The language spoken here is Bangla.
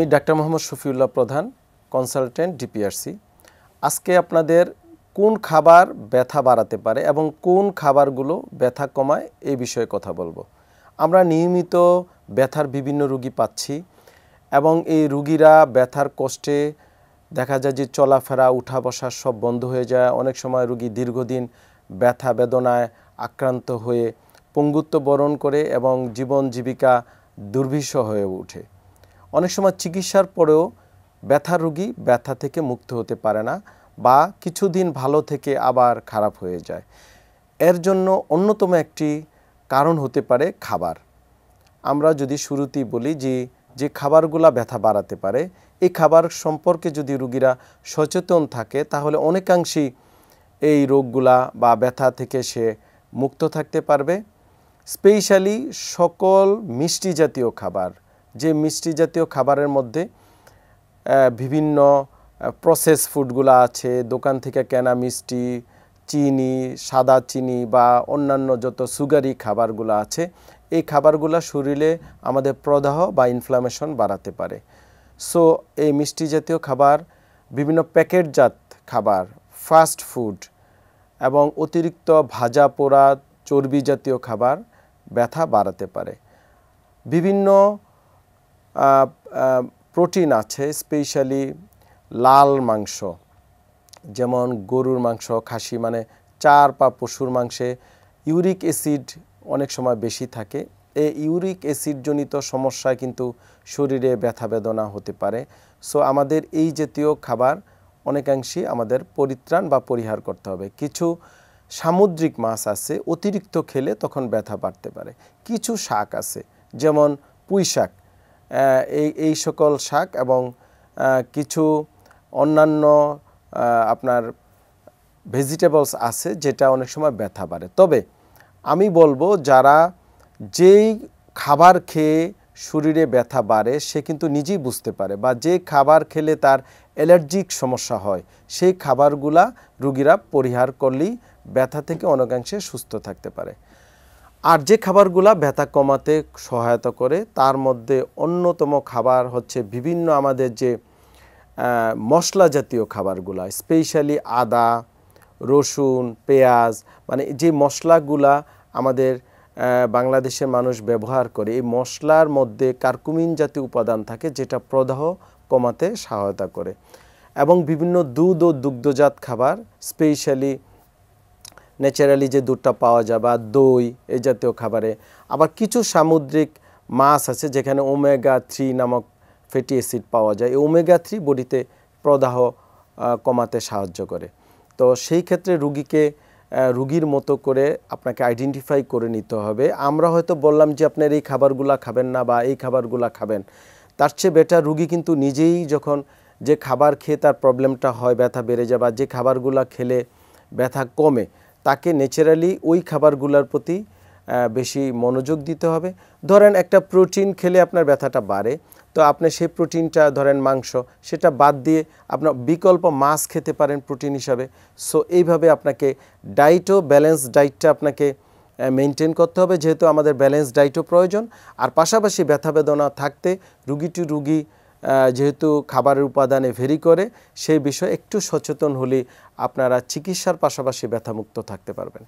আমি ডাক্তার মোহাম্মদ শফিউল্লাহ প্রধান, কনসালটেন্ট ডিপিআরসি। আজকে আপনাদের কোন খাবার ব্যথা বাড়াতে পারে এবং কোন খাবারগুলো ব্যথা কমায় এই বিষয়ে কথা বলবো। আমরা নিয়মিত ব্যথার বিভিন্ন রোগী পাচ্ছি এবং এই রোগীরা ব্যথার কষ্টে দেখা যায় যে চলাফেরা উঠা বসা সব বন্ধ হয়ে যায়। অনেক সময় রোগী দীর্ঘদিন ব্যথা বেদনায় আক্রান্ত হয়ে পঙ্গুত্ব বরণ করে এবং জীবন জীবিকা দুর্বিষহ হয়ে ওঠে। অনেক সময় চিকিৎসার পরেও ব্যথার রোগী ব্যথা থেকে মুক্ত হতে পারে না বা কিছুদিন ভালো থেকে আবার খারাপ হয়ে যায়। এর জন্য অন্যতম একটি কারণ হতে পারে খাবার। আমরা যদি শুরুতেই বলি যে খাবারগুলা ব্যথা বাড়াতে পারে, এই খাবার সম্পর্কে যদি রোগীরা সচেতন থাকে তাহলে অনেকাংশেই এই রোগগুলা বা ব্যথা থেকে সে মুক্ত থাকতে পারবে। স্পেশালি সকল মিষ্টি জাতীয় খাবার, যে মিষ্টি জাতীয় খাবারের মধ্যে বিভিন্ন প্রসেস ফুডগুলো আছে, দোকান থেকে কেনা মিষ্টি, চিনি, সাদা চিনি বা অন্যান্য যত সুগারি খাবারগুলো আছে, এই খাবারগুলো শরীরে আমাদের প্রদাহ বা ইনফ্লামেশন বাড়াতে পারে। সো এই মিষ্টি জাতীয় খাবার, বিভিন্ন প্যাকেটজাত খাবার, ফাস্ট ফুড এবং অতিরিক্ত ভাজা পোড়া চর্বি জাতীয় খাবার ব্যথা বাড়াতে পারে। বিভিন্ন প্রোটিন আছে, স্পেশালি লাল মাংস, যেমন গরুর মাংস, খাসি মানে চার বা পশুর মাংসে ইউরিক অ্যাসিড অনেক সময় বেশি থাকে। এই ইউরিক অ্যাসিডজনিত সমস্যায় কিন্তু শরীরে ব্যথা বেদনা হতে পারে। সো আমাদের এই জাতীয় খাবার অনেকাংশেই আমাদের পরিত্রাণ বা পরিহার করতে হবে। কিছু সামুদ্রিক মাছ আছে, অতিরিক্ত খেলে তখন ব্যথা বাড়তে পারে। কিছু শাক আছে, যেমন পুঁই শাক, এই সকল শাক এবং কিছু অন্যান্য আপনার ভেজিটেবলস আছে যেটা অনেক সময় ব্যথা বাড়ে। তবে আমি বলবো যারা যেই খাবার খেয়ে শরীরে ব্যথা বাড়ে সে কিন্তু নিজেই বুঝতে পারে, বা যে খাবার খেলে তার অ্যালার্জিক সমস্যা হয় সেই খাবারগুলা রোগীরা পরিহার করলেই ব্যথা থেকে অনেকাংশে সুস্থ থাকতে পারে। আর যে খাবারগুলা ব্যথা কমাতে সহায়তা করে তার মধ্যে অন্যতম খাবার হচ্ছে বিভিন্ন আমাদের যে মশলা জাতীয় খাবারগুলা, স্পেশালি আদা, রসুন, পেঁয়াজ, মানে যে মশলাগুলা আমাদের বাংলাদেশের মানুষ ব্যবহার করে, এই মশলার মধ্যে কার্কুমিন জাতীয় উপাদান থাকে যেটা প্রদাহ কমাতে সহায়তা করে। এবং বিভিন্ন দুধ ও দুগ্ধজাত খাবার, স্পেশালি ন্যাচারালি যে দুধটা পাওয়া যায় বা দই, এই জাতীয় খাবারে। আবার কিছু সামুদ্রিক মাছ আছে যেখানে ওমেগা 3 নামক ফ্যাটি অ্যাসিড পাওয়া যায়। এই ওমেগা 3 বডিতে প্রদাহ কমাতে সাহায্য করে। তো সেই ক্ষেত্রে রুগীর মতো করে আপনাকে আইডেন্টিফাই করে নিতে হবে। আমরা হয়তো বললাম যে আপনার এই খাবারগুলা খাবেন না বা এই খাবারগুলা খাবেন, তার চেয়ে বেটার রুগী কিন্তু নিজেই যখন যে খাবার খেয়ে তার প্রবলেমটা হয়, ব্যথা বেড়ে যায় বা যে খাবারগুলা খেলে ব্যথা কমে, তাকে ন্যাচারালি ওই খাবারগুলোর প্রতি বেশি মনোযোগ দিতে হবে। ধরেন একটা প্রোটিন খেলে আপনার ব্যথাটা বাড়ে, তো আপনি সেই প্রোটিনটা ধরেন মাংস, সেটা বাদ দিয়ে আপনার বিকল্প মাছ খেতে পারেন প্রোটিন হিসাবে। সো এইভাবে আপনাকে ব্যালেন্স ডায়েটটা আপনাকে মেনটেন করতে হবে, যেহেতু আমাদের ব্যালেন্স ডায়েটও প্রয়োজন। আর পাশাপাশি ব্যথা বেদনা থাকতে রুগী যেহেতু খাবারের উপাদানে ভেরি করে, সেই বিষয়ে একটু সচেতন হলে আপনারা চিকিৎসার পাশাপাশি ব্যথামুক্ত থাকতে পারবেন।